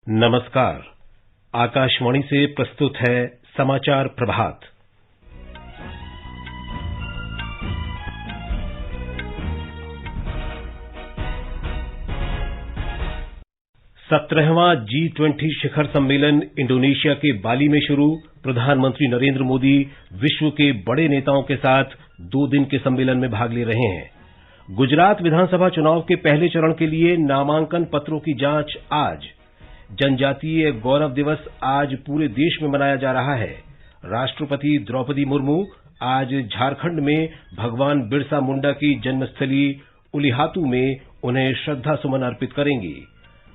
नमस्कार। आकाशवाणी से प्रस्तुत है समाचार प्रभात। 17वां G20 शिखर सम्मेलन इंडोनेशिया के बाली में शुरू। प्रधानमंत्री नरेंद्र मोदी विश्व के बड़े नेताओं के साथ 2 दिन के सम्मेलन में भाग ले रहे हैं। गुजरात विधानसभा चुनाव के पहले चरण के लिए नामांकन पत्रों की जांच आज। जनजातीय गौरव दिवस आज पूरे देश में मनाया जा रहा है। राष्ट्रपति द्रौपदी मुर्मू आज झारखंड में भगवान बिरसा मुंडा की जन्मस्थली उलिहातू में उन्हें श्रद्धा सुमन अर्पित करेंगी।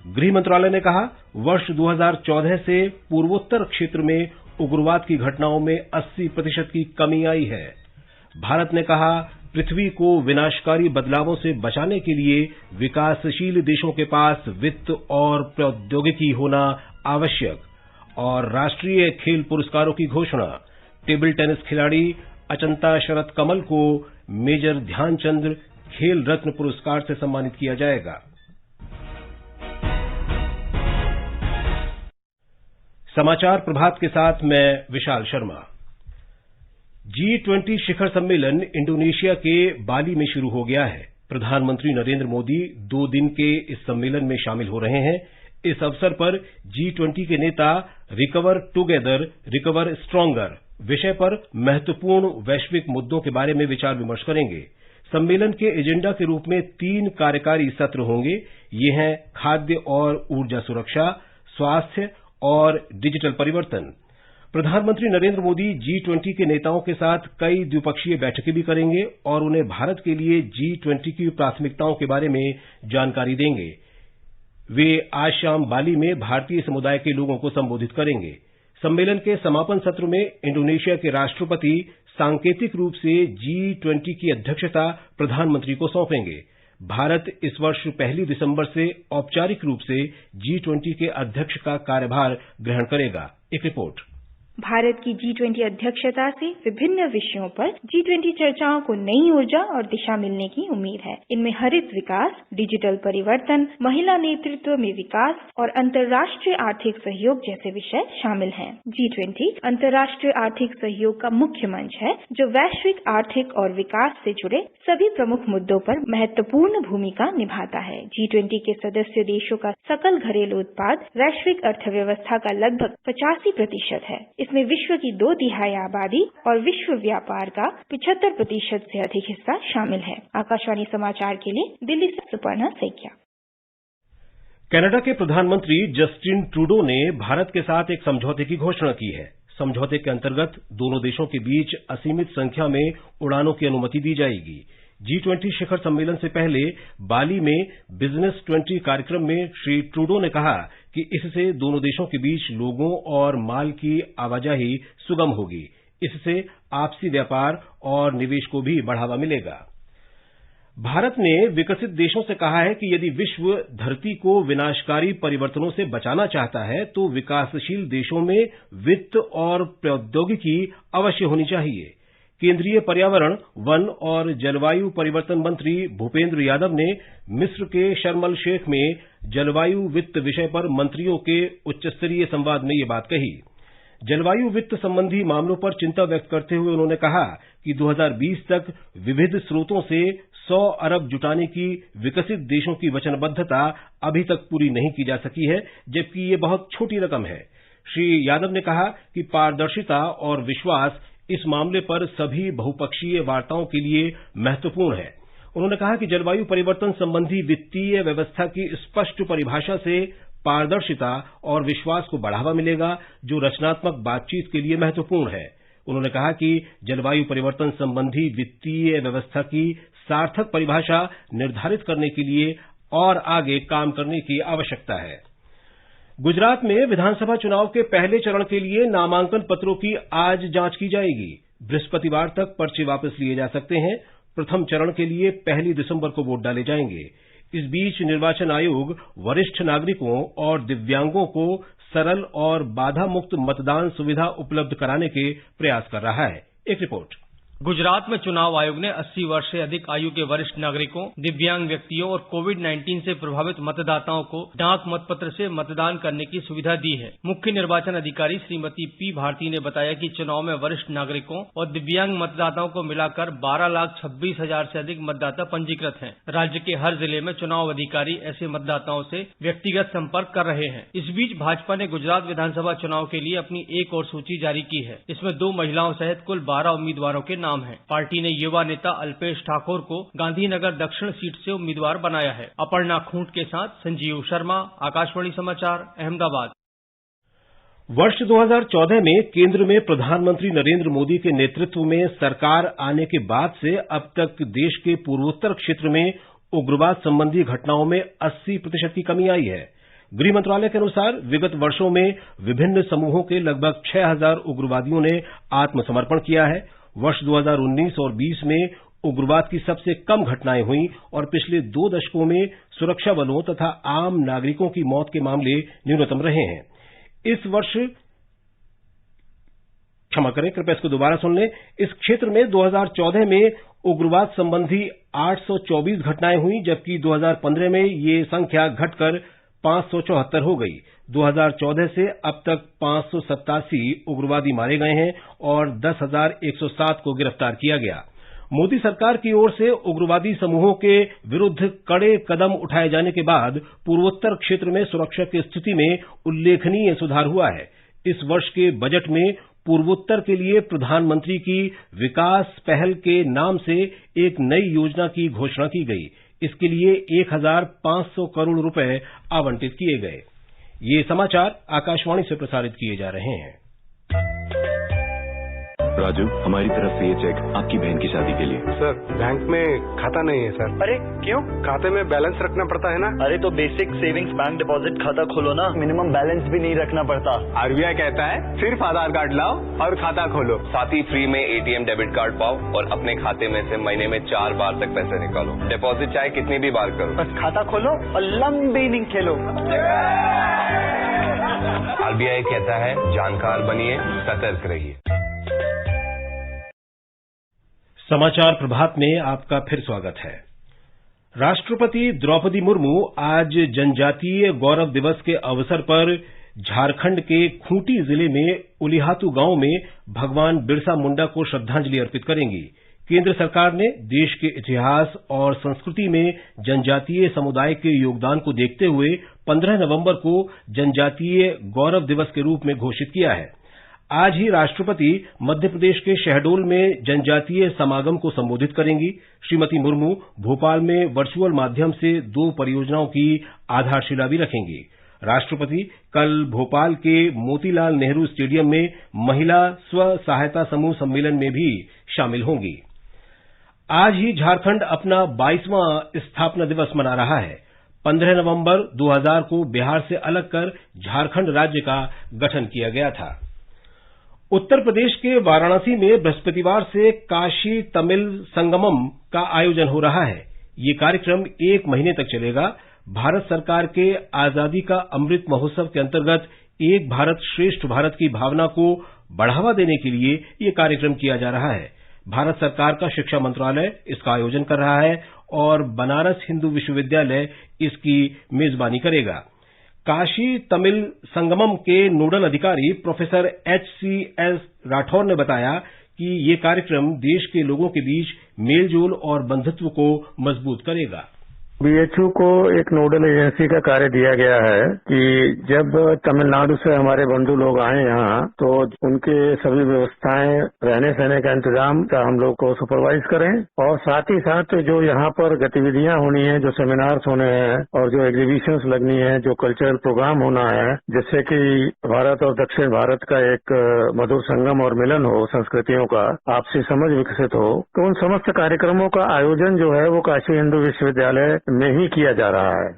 गृह मंत्रालय ने कहा, वर्ष 2014 से पूर्वोत्तर क्षेत्र में उग्रवाद की घटनाओं में 80% की कमी आई है। भारत ने कहा, पृथ्वी को विनाशकारी बदलावों से बचाने के लिए विकासशील देशों के पास वित्त और प्रौद्योगिकी होना आवश्यक। और राष्ट्रीय खेल पुरस्कारों की घोषणा। टेबल टेनिस खिलाड़ी अचंता शरत कमल को मेजर ध्यानचंद खेल रत्न पुरस्कार से सम्मानित किया जाएगा। समाचार प्रभात के साथ मैं विशाल शर्मा। G20 शिखर सम्मेलन इंडोनेशिया के बाली में शुरू हो गया है। प्रधानमंत्री नरेंद्र मोदी 2 दिन के इस सम्मेलन में शामिल हो रहे हैं। इस अवसर पर G20 के नेता रिकवर टुगेदर रिकवर स्ट्रॉन्गर विषय पर महत्वपूर्ण वैश्विक मुद्दों के बारे में विचार विमर्श करेंगे। सम्मेलन के एजेंडा के रूप में 3 कार्यकारी सत्र होंगे। ये हैं खाद्य और ऊर्जा सुरक्षा, स्वास्थ्य और डिजिटल परिवर्तन। प्रधानमंत्री नरेंद्र मोदी G20 के नेताओं के साथ कई द्विपक्षीय बैठकें भी करेंगे और उन्हें भारत के लिए G20 की प्राथमिकताओं के बारे में जानकारी देंगे। वे आज शाम बाली में भारतीय समुदाय के लोगों को संबोधित करेंगे। सम्मेलन के समापन सत्र में इंडोनेशिया के राष्ट्रपति सांकेतिक रूप से G20 की अध्यक्षता प्रधानमंत्री को सौंपेंगे। भारत इस वर्ष 1 दिसंबर से औपचारिक रूप से G20 के अध्यक्ष का कार्यभार ग्रहण करेगा। एक रिपोर्ट। भारत की G20 अध्यक्षता से विभिन्न विषयों पर G20 चर्चाओं को नई ऊर्जा और दिशा मिलने की उम्मीद है। इनमें हरित विकास, डिजिटल परिवर्तन, महिला नेतृत्व में विकास और अंतर्राष्ट्रीय आर्थिक सहयोग जैसे विषय शामिल हैं। G20 अंतर्राष्ट्रीय आर्थिक सहयोग का मुख्य मंच है, जो वैश्विक आर्थिक और विकास से जुड़े सभी प्रमुख मुद्दों पर महत्वपूर्ण भूमिका निभाता है। G20 के सदस्य देशों का सकल घरेलू उत्पाद वैश्विक अर्थव्यवस्था का लगभग 85% है। इसमें विश्व की 2/3 आबादी और विश्व व्यापार का 75% से अधिक हिस्सा शामिल है। आकाशवाणी समाचार के लिए दिल्ली से सुपर्णा सैकिया। कनाडा के प्रधानमंत्री जस्टिन ट्रूडो ने भारत के साथ एक समझौते की घोषणा की है। समझौते के अंतर्गत दोनों देशों के बीच असीमित संख्या में उड़ानों की अनुमति दी जाएगी। G20 शिखर सम्मेलन से पहले बाली में बिजनेस 20 कार्यक्रम में श्री ट्रूडो ने कहा कि इससे दोनों देशों के बीच लोगों और माल की आवाजाही सुगम होगी। इससे आपसी व्यापार और निवेश को भी बढ़ावा मिलेगा। भारत ने विकसित देशों से कहा है कि यदि विश्व धरती को विनाशकारी परिवर्तनों से बचाना चाहता है तो विकासशील देशों में वित्त और प्रौद्योगिकी अवश्य होनी चाहिए। केंद्रीय पर्यावरण, वन और जलवायु परिवर्तन मंत्री भूपेंद्र यादव ने मिस्र के शर्म अल शेख में जलवायु वित्त विषय पर मंत्रियों के उच्चस्तरीय संवाद में ये बात कही। जलवायु वित्त संबंधी मामलों पर चिंता व्यक्त करते हुए उन्होंने कहा कि 2020 तक विविध स्रोतों से 100 अरब जुटाने की विकसित देशों की वचनबद्धता अभी तक पूरी नहीं की जा सकी है, जबकि ये बहुत छोटी रकम है। श्री यादव ने कहा कि पारदर्शिता और विश्वास इस मामले पर सभी बहुपक्षीय वार्ताओं के लिए महत्वपूर्ण है। उन्होंने कहा कि जलवायु परिवर्तन संबंधी वित्तीय व्यवस्था की स्पष्ट परिभाषा से पारदर्शिता और विश्वास को बढ़ावा मिलेगा, जो रचनात्मक बातचीत के लिए महत्वपूर्ण है। उन्होंने कहा कि जलवायु परिवर्तन संबंधी वित्तीय व्यवस्था की सार्थक परिभाषा निर्धारित करने के लिए और आगे काम करने की आवश्यकता है। गुजरात में विधानसभा चुनाव के पहले चरण के लिए नामांकन पत्रों की आज जांच की जाएगी। बृहस्पतिवार तक पर्चे वापस लिए जा सकते हैं। प्रथम चरण के लिए 1 दिसंबर को वोट डाले जाएंगे। इस बीच निर्वाचन आयोग वरिष्ठ नागरिकों और दिव्यांगों को सरल और बाधा मुक्त मतदान सुविधा उपलब्ध कराने के प्रयास कर रहा है। एक रिपोर्ट। गुजरात में चुनाव आयोग ने 80 वर्ष से अधिक आयु के वरिष्ठ नागरिकों, दिव्यांग व्यक्तियों और कोविड-19 से प्रभावित मतदाताओं को डाक मतपत्र से मतदान करने की सुविधा दी है। मुख्य निर्वाचन अधिकारी श्रीमती पी भारती ने बताया कि चुनाव में वरिष्ठ नागरिकों और दिव्यांग मतदाताओं को मिलाकर 12,26,000 से अधिक मतदाता पंजीकृत हैं। राज्य के हर जिले में चुनाव अधिकारी ऐसे मतदाताओं से व्यक्तिगत संपर्क कर रहे हैं। इस बीच भाजपा ने गुजरात विधानसभा चुनाव के लिए अपनी एक और सूची जारी की है। इसमें 2 महिलाओं सहित कुल 12 उम्मीदवारों के नाम है। पार्टी ने युवा नेता अल्पेश ठाकोर को गांधीनगर दक्षिण सीट से उम्मीदवार बनाया है। अपर्णा खूंट के साथ संजीव शर्मा, आकाशवाणी समाचार, अहमदाबाद। वर्ष 2014 में केंद्र में प्रधानमंत्री नरेंद्र मोदी के नेतृत्व में सरकार आने के बाद से अब तक देश के पूर्वोत्तर क्षेत्र में उग्रवाद संबंधी घटनाओं में 80% की कमी आई है। गृह मंत्रालय के अनुसार विगत वर्षों में विभिन्न समूहों के लगभग 6,000 उग्रवादियों ने आत्मसमर्पण किया है। वर्ष 2019 और 20 में उग्रवाद की सबसे कम घटनाएं हुई और पिछले 2 दशकों में सुरक्षा बलों तथा आम नागरिकों की मौत के मामले न्यूनतम रहे हैं। इस क्षेत्र में 2014 में उग्रवाद संबंधी 824 घटनाएं हुई, जबकि 2015 में ये संख्या घटकर 574 हो गई। 2014 से अब तक 587 उग्रवादी मारे गए हैं और 10,107 को गिरफ्तार किया गया। मोदी सरकार की ओर से उग्रवादी समूहों के विरुद्ध कड़े कदम उठाए जाने के बाद पूर्वोत्तर क्षेत्र में सुरक्षा की स्थिति में उल्लेखनीय सुधार हुआ है। इस वर्ष के बजट में पूर्वोत्तर के लिए प्रधानमंत्री की विकास पहल के नाम से एक नई योजना की घोषणा की गई। इसके लिए 1,500 करोड़ रुपए आवंटित किए गए। ये समाचार आकाशवाणी से प्रसारित किए जा रहे हैं। राजू, हमारी तरफ से ये चेक आपकी बहन की शादी के लिए। सर, बैंक में खाता नहीं है सर। अरे क्यों? खाते में बैलेंस रखना पड़ता है ना। अरे तो बेसिक सेविंग्स बैंक डिपॉजिट खाता खोलो ना, मिनिमम बैलेंस भी नहीं रखना पड़ता। आरबीआई कहता है सिर्फ आधार कार्ड लाओ और खाता खोलो, साथ ही फ्री में एटीएम डेबिट कार्ड पाओ और अपने खाते में से महीने में 4 बार तक पैसे निकालो। डिपॉजिट चाहे कितनी भी बार करो, बस खाता खोलो और लंबी इनिंग खेलो। आरबीआई कहता है जानकार बनिए, सतर्क रहिए। समाचार प्रभात में आपका फिर स्वागत है। राष्ट्रपति द्रौपदी मुर्मू आज जनजातीय गौरव दिवस के अवसर पर झारखंड के खूंटी जिले में उलिहातू गांव में भगवान बिरसा मुंडा को श्रद्धांजलि अर्पित करेंगी। केंद्र सरकार ने देश के इतिहास और संस्कृति में जनजातीय समुदाय के योगदान को देखते हुए 15 नवंबर को जनजातीय गौरव दिवस के रूप में घोषित किया है। आज ही राष्ट्रपति मध्य प्रदेश के शहडोल में जनजातीय समागम को संबोधित करेंगी। श्रीमती मुर्मू भोपाल में वर्चुअल माध्यम से 2 परियोजनाओं की आधारशिला भी रखेंगी। राष्ट्रपति कल भोपाल के मोतीलाल नेहरू स्टेडियम में महिला स्व सहायता समूह सम्मेलन में भी शामिल होंगी। आज ही झारखंड अपना 22वां स्थापना दिवस मना रहा है। 15 नवंबर 2000 को बिहार से अलग कर झारखंड राज्य का गठन किया गया था। उत्तर प्रदेश के वाराणसी में बृहस्पतिवार से काशी तमिल संगमम का आयोजन हो रहा है। ये कार्यक्रम 1 महीने तक चलेगा। भारत सरकार के आजादी का अमृत महोत्सव के अंतर्गत एक भारत श्रेष्ठ भारत की भावना को बढ़ावा देने के लिए ये कार्यक्रम किया जा रहा है। भारत सरकार का शिक्षा मंत्रालय इसका आयोजन कर रहा है और बनारस हिंदू विश्वविद्यालय इसकी मेजबानी करेगा। काशी तमिल संगमम के नोडल अधिकारी प्रोफेसर HCS राठौर ने बताया कि ये कार्यक्रम देश के लोगों के बीच मेलजोल और बंधुत्व को मजबूत करेगा। BHU को एक नोडल एजेंसी का कार्य दिया गया है कि जब तमिलनाडु से हमारे बंधु लोग आए यहाँ तो उनके सभी व्यवस्थाएं, रहने सहने का इंतजाम का हम लोग को सुपरवाइज करें और साथ ही साथ जो यहाँ पर गतिविधियां होनी है, जो सेमिनार्स होने हैं और जो एग्जीबिशंस लगनी है, जो कल्चरल प्रोग्राम होना है, जिससे कि भारत और दक्षिण भारत का एक मधुर संगम और मिलन हो, संस्कृतियों का आपसी समझ विकसित हो, तो उन समस्त कार्यक्रमों का आयोजन जो है वो काशी हिंदू विश्वविद्यालय में ही किया जा रहा है।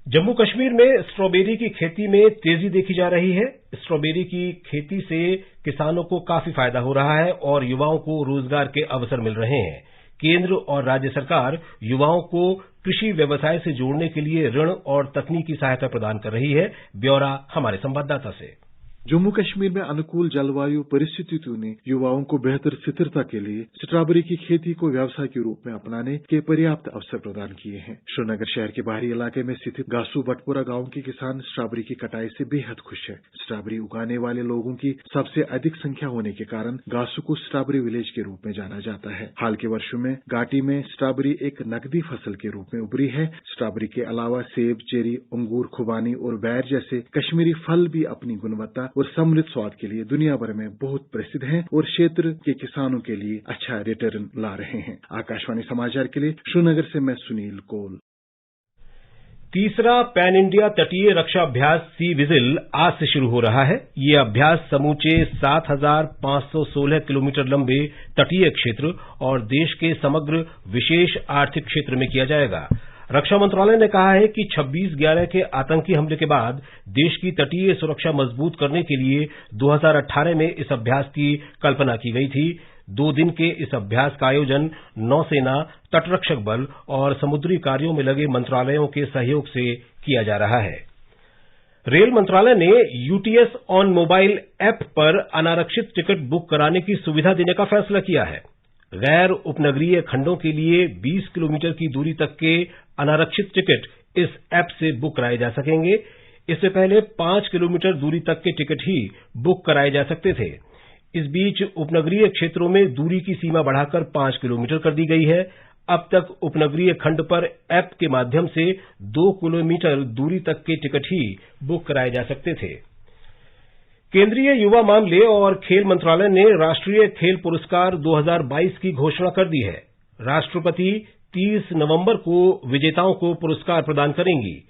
जम्मू कश्मीर में स्ट्रॉबेरी की खेती में तेजी देखी जा रही है। स्ट्रॉबेरी की खेती से किसानों को काफी फायदा हो रहा है और युवाओं को रोजगार के अवसर मिल रहे हैं। केंद्र और राज्य सरकार युवाओं को कृषि व्यवसाय से जोड़ने के लिए ऋण और तकनीकी सहायता प्रदान कर रही है। ब्यौरा हमारे संवाददाता से। जम्मू कश्मीर में अनुकूल जलवायु परिस्थितियों ने युवाओं को बेहतर स्थिरता के लिए स्ट्रॉबेरी की खेती को व्यवसाय के रूप में अपनाने के पर्याप्त अवसर प्रदान किए हैं। श्रीनगर शहर के बाहरी इलाके में स्थित गासू बटपुरा गांव के किसान स्ट्रॉबेरी की कटाई से बेहद खुश है। स्ट्रॉबेरी उगाने वाले लोगों की सबसे अधिक संख्या होने के कारण गासू को स्ट्रॉबेरी विलेज के रूप में जाना जाता है। हाल के वर्षों में घाटी में स्ट्रॉबेरी एक नकदी फसल के रूप में उभरी है। स्ट्रॉबेरी के अलावा सेब, चेरी, अंगूर, खुबानी और बैर जैसे कश्मीरी फल भी अपनी गुणवत्ता और समृद्ध स्वाद के लिए दुनिया भर में बहुत प्रसिद्ध हैं और क्षेत्र के किसानों के लिए अच्छा रिटर्न ला रहे हैं। आकाशवाणी समाचार के लिए श्रीनगर से मैं सुनील कौल। तीसरा पैन इंडिया तटीय रक्षा अभ्यास सी विजिल आज से शुरू हो रहा है। ये अभ्यास समूचे 7,516 किलोमीटर लंबे तटीय क्षेत्र और देश के समग्र विशेष आर्थिक क्षेत्र में किया जाएगा। रक्षा मंत्रालय ने कहा है कि 26/11 के आतंकी हमले के बाद देश की तटीय सुरक्षा मजबूत करने के लिए 2018 में इस अभ्यास की कल्पना की गई थी। 2 दिन के इस अभ्यास का आयोजन नौसेना, तटरक्षक बल और समुद्री कार्यों में लगे मंत्रालयों के सहयोग से किया जा रहा है। रेल मंत्रालय ने यूटीएस ऑन मोबाइल ऐप पर अनारक्षित टिकट बुक कराने की सुविधा देने का फैसला किया है। गैर उपनगरीय खंडों के लिए 20 किलोमीटर की दूरी तक के अनारक्षित टिकट इस ऐप से बुक कराए जा सकेंगे। इससे पहले 5 किलोमीटर दूरी तक के टिकट ही बुक कराए जा सकते थे। इस बीच उपनगरीय क्षेत्रों में दूरी की सीमा बढ़ाकर 5 किलोमीटर कर दी गई है। अब तक उपनगरीय खंड पर ऐप के माध्यम से 2 किलोमीटर दूरी तक के टिकट ही बुक कराए जा सकते थे। केंद्रीय युवा मामले और खेल मंत्रालय ने राष्ट्रीय खेल पुरस्कार 2022 की घोषणा कर दी है। राष्ट्रपति 30 नवंबर को विजेताओं को पुरस्कार प्रदान करेंगी।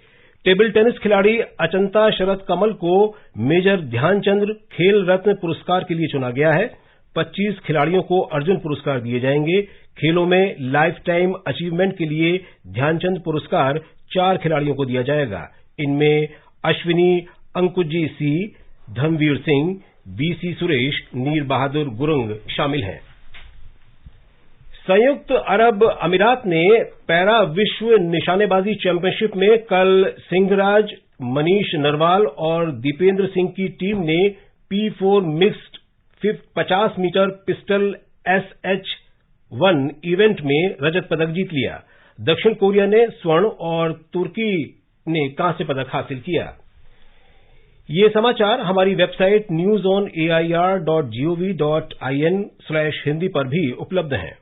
टेबल टेनिस खिलाड़ी अचंता शरद कमल को मेजर ध्यानचंद खेल रत्न पुरस्कार के लिए चुना गया है। 25 खिलाड़ियों को अर्जुन पुरस्कार दिए जाएंगे। खेलों में लाइफ टाइम अचीवमेंट के लिए ध्यानचंद पुरस्कार 4 खिलाड़ियों को दिया जाएगा। इनमें अश्विनी अंकुजी सी, धर्मवीर सिंह, बीसी सुरेश, नीर बहादुर गुरुंग शामिल हैं। संयुक्त अरब अमीरात ने पैरा विश्व निशानेबाजी चैंपियनशिप में कल सिंहराज, मनीष नरवाल और दीपेंद्र सिंह की टीम ने P4 mixed 50 metre pistol SH1 event में रजत पदक जीत लिया। दक्षिण कोरिया ने स्वर्ण और तुर्की ने कांस्य पदक हासिल किया। ये समाचार हमारी वेबसाइट newsonair.gov.in/hindi पर भी उपलब्ध हैं।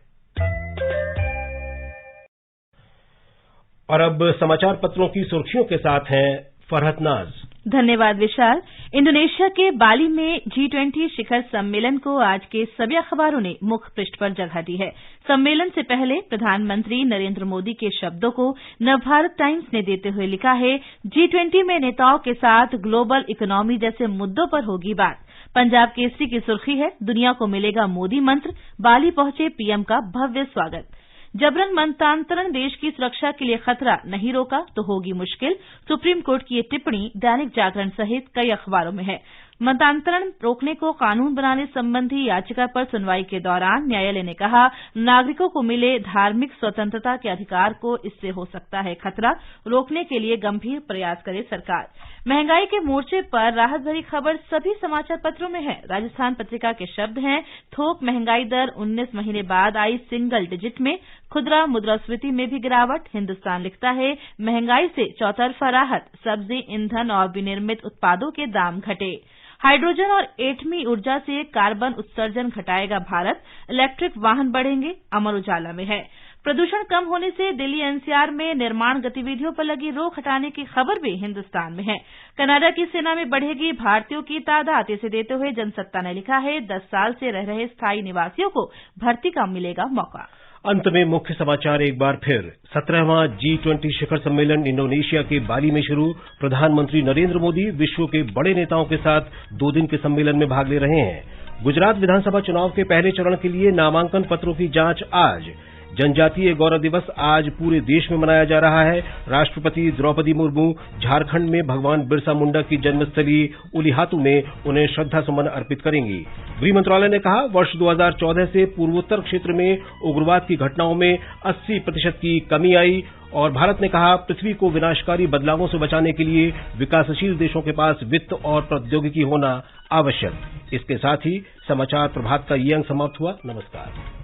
और अब समाचार पत्रों की सुर्खियों के साथ हैं फरहत नाज। धन्यवाद विशाल। इंडोनेशिया के बाली में G20 शिखर सम्मेलन को आज के सभी अखबारों ने मुख्य पृष्ठ पर जगह दी है। सम्मेलन से पहले प्रधानमंत्री नरेंद्र मोदी के शब्दों को नवभारत टाइम्स ने देते हुए लिखा है, G20 में नेताओं के साथ ग्लोबल इकोनॉमी जैसे मुद्दों पर होगी बात। पंजाब केसरी की सुर्खी है, दुनिया को मिलेगा मोदी मंत्र, बाली पहुंचे पीएम का भव्य स्वागत। जबरन मतांतरण देश की सुरक्षा के लिए खतरा, नहीं रोका तो होगी मुश्किल। सुप्रीम कोर्ट की ये टिप्पणी दैनिक जागरण सहित कई अखबारों में है। मतांतरण रोकने को कानून बनाने संबंधी याचिका पर सुनवाई के दौरान न्यायालय ने कहा, नागरिकों को मिले धार्मिक स्वतंत्रता के अधिकार को इससे हो सकता है खतरा, रोकने के लिए गंभीर प्रयास करे सरकार। महंगाई के मोर्चे पर राहत भरी खबर सभी समाचार पत्रों में है। राजस्थान पत्रिका के शब्द हैं, थोक महंगाई दर 19 महीने बाद आई सिंगल डिजिट में, खुदरा मुद्रास्फीति में भी गिरावट। हिन्दुस्तान लिखता है, महंगाई से चौतरफा राहत, सब्जी, ईंधन और विनिर्मित उत्पादों के दाम घटे। हाइड्रोजन और एटमी ऊर्जा से कार्बन उत्सर्जन घटाएगा भारत, इलेक्ट्रिक वाहन बढ़ेंगे। अमर उजाला में है, प्रदूषण कम होने से दिल्ली एनसीआर में निर्माण गतिविधियों पर लगी रोक हटाने की खबर भी हिन्दुस्तान में है। कनाडा की सेना में बढ़ेगी भारतीयों की तादाद, इसे देते हुए जनसत्ता ने लिखा है, 10 साल से रह रहे स्थायी निवासियों को भर्ती का मिलेगा मौका। अंत में मुख्य समाचार एक बार फिर। 17वां G20 शिखर सम्मेलन इंडोनेशिया के बाली में शुरू। प्रधानमंत्री नरेंद्र मोदी विश्व के बड़े नेताओं के साथ 2 दिन के सम्मेलन में भाग ले रहे हैं। गुजरात विधानसभा चुनाव के पहले चरण के लिए नामांकन पत्रों की जांच आज। जनजातीय गौरव दिवस आज पूरे देश में मनाया जा रहा है। राष्ट्रपति द्रौपदी मुर्मू झारखंड में भगवान बिरसा मुंडा की जन्मस्थली उलिहातू में उन्हें श्रद्धा सुमन अर्पित करेंगी। गृह मंत्रालय ने कहा, वर्ष 2014 से पूर्वोत्तर क्षेत्र में उग्रवाद की घटनाओं में 80% की कमी आई। और भारत ने कहा, पृथ्वी को विनाशकारी बदलावों से बचाने के लिए विकासशील देशों के पास वित्त और प्रौद्योगिकी होना आवश्यक। इसके साथ ही समाचार प्रभात का ये अंक समाप्त हुआ। नमस्कार।